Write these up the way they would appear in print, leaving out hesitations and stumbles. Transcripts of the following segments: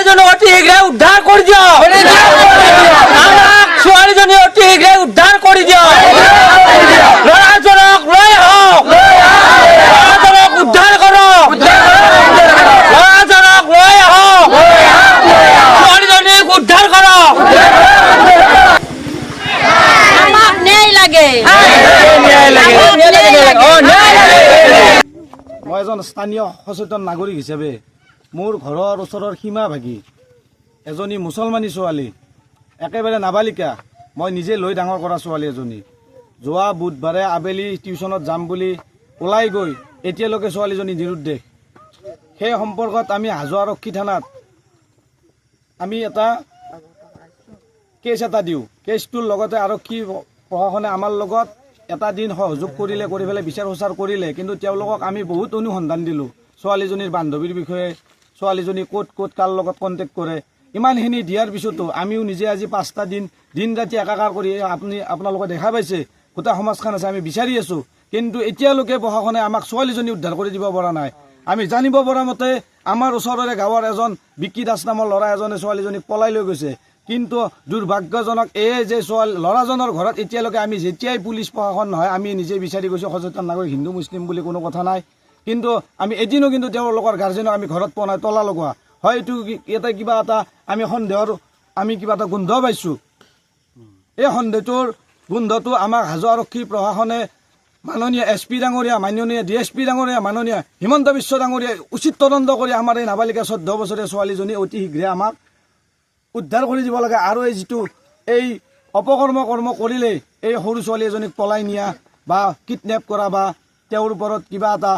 ছোৱালীজনী অতি শীঘ্ৰে উদ্ধাৰ কৰি দিয়ক আমাক ছোৱালীজনী অতি শীঘ্ৰে উদ্ধাৰ কৰি দিয়ক ল'ৰাজনক লৈ আহক ল'ৰাজনক উদ্ধাৰ কৰক ল'ৰাজনক লৈ আহক ছোৱালীজনীক উদ্ধাৰ কৰক আমাক ন্যায় লাগে মই এজন স্থানীয় সচেতন নাগৰিক হিচাপে মোৰ ঘৰৰ ওচৰৰ সীমা ভাগি এজনী মুছলমানী ছোৱালী একেবাৰে নাবালিকা মই নিজে লৈ ডাঙৰ কৰা ছোৱালী এজনী যোৱা বুধবাৰে আবেলি টিউশ্যনত যাম বুলি ওলাই গৈ এতিয়ালৈকে ছোৱালীজনী নিৰুদ্দেশ সেই সম্পৰ্কত আমি হাজো আৰক্ষী থানাত আমি এটা কেছ এটা দিওঁ কেছটোৰ লগতে আৰক্ষী প্ৰশাসনে আমাৰ লগত এটা দিন সহযোগ কৰিলে কৰি পেলাই বিচাৰ সোচাৰ কৰিলে কিন্তু তেওঁলোকক আমি বহুত অনুসন্ধান দিলোঁ ছোৱালীজনীৰ বান্ধৱীৰ বিষয়ে ছোৱালীজনী ক'ত ক'ত কাৰ লগত কণ্টেক্ট কৰে ইমানখিনি দিয়াৰ পিছতো আমিও নিজে আজি 5টা দিন ৰাতি একাকাৰ কৰি আপোনালোকে দেখা পাইছে গোটেই সমাজখন আছে আমি বিচাৰি আছোঁ কিন্তু এতিয়ালৈকে প্ৰশাসনে আমাক ছোৱালীজনী উদ্ধাৰ কৰি দিব পৰা নাই আমি জানিব পৰা মতে আমাৰ ওচৰৰে গাঁৱৰ এজন বিকি দাস নামৰ ল'ৰা এজনে ছোৱালীজনীক পলাই লৈ গৈছে কিন্তু দুৰ্ভাগ্যজনক এই যে ল'ৰাজনৰ ঘৰত এতিয়ালৈকে আমি যেতিয়াই পুলিচ প্ৰশাসন নহয় আমি নিজে বিচাৰি গৈছোঁ সচেতন নাগৰিক হিন্দু মুছলিম বুলি কোনো কথা নাই কিন্তু আমি এদিনো কিন্তু তেওঁলোকৰ গাৰ্জেনক আমি ঘৰত পোৱা নাই তলা লগোৱা হয়তো ইয়াতে কিবা এটা আমি সন্দেহৰ আমি কিবা এটা গোন্ধ পাইছোঁ এই সন্দেহটোৰ গোন্ধটো আমাক হাজো আৰক্ষী প্ৰশাসনে মাননীয় SP ডাঙৰীয়া মাননীয় DSP ডাঙৰীয়া মাননীয় হিমন্ত বিশ্ব ডাঙৰীয়াই উচিত তদন্ত কৰি আমাৰ এই নাবালিকা 14 বছৰীয়া ছোৱালীজনী অতি শীঘ্ৰে আমাক উদ্ধাৰ কৰি দিব লাগে আৰু এই যিটো এই অপকৰ্ম কৰিলে এই সৰু ছোৱালী এজনীক পলাই নিয়া বা কিডনেপ কৰা বা তেওঁৰ ওপৰত কিবা এটা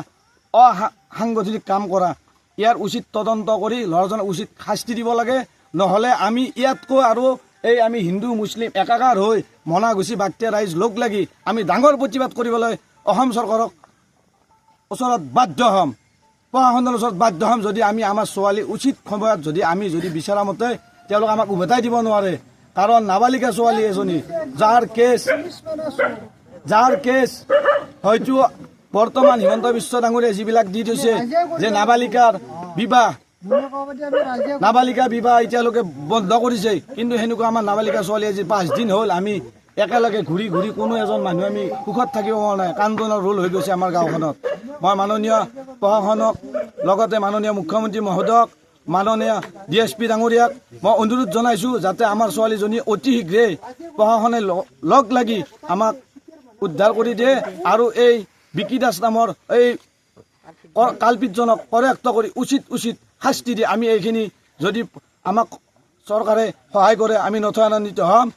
অসাংগঠনিক কাম কৰা ইয়াৰ উচিত তদন্ত কৰি ল'ৰাজনক উচিত শাস্তি দিব লাগে নহ'লে আমি ইয়াতকৈ আৰু এই আমি হিন্দু মুছলিম একাকাৰ হৈ মনাগুচি বাক্তিয়া ৰাইজ লগ লাগি আমি ডাঙৰ প্ৰতিবাদ কৰিবলৈ অসম চৰকাৰক ওচৰত বাধ্য হ'ম প্ৰশাসনৰ ওচৰত বাধ্য হ'ম যদি আমি আমাৰ ছোৱালী উচিত সময়ত যদি আমি বিচৰা মতে তেওঁলোক আমাক উভতাই দিব নোৱাৰে কাৰণ নাবালিকা ছোৱালী এজনী যাৰ কেছ হয়তো বৰ্তমান হিমন্ত বিশ্ব ডাঙৰীয়াই যিবিলাক দি থৈছে যে নাবালিকা বিবাহ এতিয়ালৈকে বন্ধ কৰিছে কিন্তু সেনেকুৱা আমাৰ নাবালিকা ছোৱালী আজি 5 দিন হ'ল আমি একেলগে ঘূৰি কোনো এজন মানুহ আমি সুখত থাকিব পৰা নাই কান্দোনৰ ৰোল হৈ গৈছে আমাৰ গাঁওখনত মই মাননীয় প্ৰশাসনক লগতে মাননীয় মুখ্যমন্ত্ৰী মহোদয়ক মাননীয় DSP ডাঙৰীয়াক মই অনুৰোধ জনাইছোঁ যাতে আমাৰ ছোৱালীজনী অতি শীঘ্ৰে প্ৰশাসনে লগ লাগি আমাক উদ্ধাৰ কৰি দিয়ে আৰু এই বিকি দাস নামৰ এই কালপিতজনক কৰেক্ট কৰি উচিত শাস্তি দিয়ে আমি এইখিনি যদি আমাক চৰকাৰে সহায় কৰে আমি নথৈ আনন্দিত হ'ম।